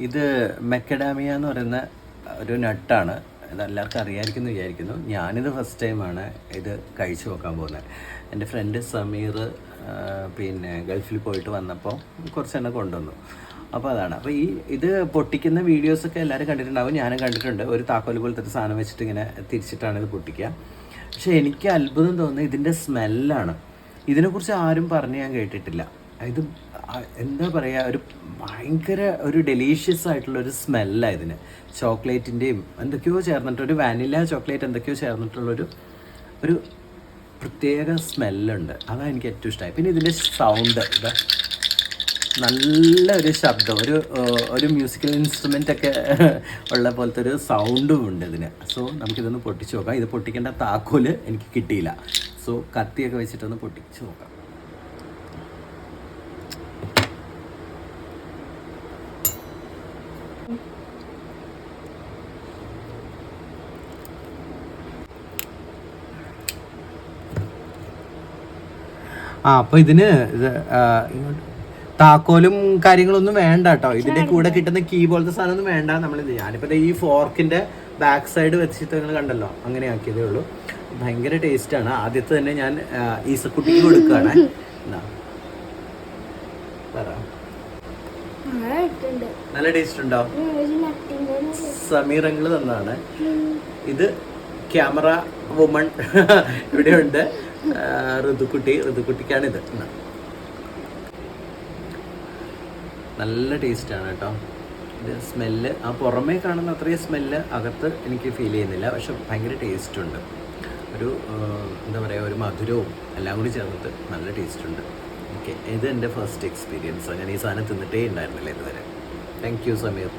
ഇത് മെക്കഡാമിയ എന്ന് പറയുന്ന ഒരു നട്ടാണ്. ഇത് എല്ലാവർക്കും അറിയാമായിരിക്കും എന്ന് വിചാരിക്കുന്നു. ഞാനിത് ഫസ്റ്റ് ടൈമാണ് ഇത് കഴിച്ചു നോക്കാൻ പോകുന്നത്. എൻ്റെ ഫ്രണ്ട് സമീർ പിന്നെ ഗൾഫിൽ പോയിട്ട് വന്നപ്പോൾ കുറച്ചെണ്ണം കൊണ്ടുവന്നു. അപ്പോൾ അതാണ്. അപ്പോൾ ഇത് പൊട്ടിക്കുന്ന വീഡിയോസൊക്കെ എല്ലാവരും കണ്ടിട്ടുണ്ടാവും, ഞാനും കണ്ടിട്ടുണ്ട്. ഒരു താക്കോൽ പോലത്തെ ഒരു സാധനം വെച്ചിട്ട് ഇങ്ങനെ തിരിച്ചിട്ടാണ് ഇത് പൊട്ടിക്കുക. പക്ഷേ എനിക്ക് അത്ഭുതം തോന്നുന്നത് ഇതിൻ്റെ സ്മെല്ലാണ്. ഇതിനെക്കുറിച്ച് ആരും പറഞ്ഞ് ഞാൻ കേട്ടിട്ടില്ല. ഇത് എന്താ പറയുക, ഒരു ഭയങ്കര ഒരു ഡെലീഷ്യസ് ആയിട്ടുള്ളൊരു സ്മെല്ലാണ് ഇതിന്. ചോക്ലേറ്റിൻ്റെയും എന്തൊക്കെയോ ചേർന്നിട്ട്, ഒരു വാനില ചോക്ലേറ്റ് എന്തൊക്കെയോ ചേർന്നിട്ടുള്ളൊരു ഒരു പ്രത്യേക സ്മെല്ലുണ്ട്. അതാണ് എനിക്ക് ഏറ്റവും ഇഷ്ടമായി. പിന്നെ ഇതിൻ്റെ സൗണ്ട്, ഇതാ നല്ല ഒരു ശബ്ദം, ഒരു മ്യൂസിക്കൽ ഇൻസ്ട്രുമെൻ്റ് ഒക്കെ ഉള്ള പോലത്തെ ഒരു സൗണ്ടും ഉണ്ട് ഇതിന്. സോ നമുക്കിതൊന്ന് പൊട്ടിച്ച് നോക്കാം. ഇത് പൊട്ടിക്കേണ്ട താക്കോല് എനിക്ക് കിട്ടിയില്ല. സോ കത്തിയൊക്കെ വെച്ചിട്ടൊന്ന് പൊട്ടിച്ച് നോക്കാം. അപ്പോൾ ഇതിന് താക്കോലും കാര്യങ്ങളൊന്നും വേണ്ട കേട്ടോ. ഇതിൻ്റെ കൂടെ കിട്ടുന്ന കീ പോലത്തെ സാധനമൊന്നും വേണ്ട. ഞാനിപ്പോൾ ഈ ഫോർക്കിൻ്റെ ബാക്ക് സൈഡ് വെച്ചിട്ട് നിങ്ങൾ കണ്ടല്ലോ, അങ്ങനെ ആക്കിയതേ ഉള്ളൂ. ഭയങ്കര ടേസ്റ്റാണ്. ആദ്യത്തെ തന്നെ ഞാൻ ഈസക്കുട്ടിക്ക് കൊടുക്കുകയാണ്. നല്ല ടേസ്റ്റ് ഉണ്ടോ? സമീർ അങ്കിള് തന്നാണ് ഇത്. ക്യാമറ വുമൺ ഇവിടെയുണ്ട്, ഋതുക്കുട്ടിക്കാണിത്. നല്ല ടേസ്റ്റാണ് കേട്ടോ. ഇത് സ്മെല്ല് ആ പുറമേ കാണുന്ന അത്രയും സ്മെല്ല് അകത്ത് എനിക്ക് ഫീൽ ചെയ്യുന്നില്ല. പക്ഷെ ഭയങ്കര ടേസ്റ്റുണ്ട്. ഒരു എന്താ പറയുക, ഒരു മധുരവും എല്ലാം കൂടി ചേർന്നിട്ട് നല്ല ടേസ്റ്റുണ്ട്. ഓക്കെ, ഇത് എൻ്റെ ഫസ്റ്റ് എക്സ്പീരിയൻസ്. ഞാൻ ഈ സാധനം തിന്നിട്ടേ ഉണ്ടായിരുന്നില്ല ഇതുവരെ. Thank you Sameer.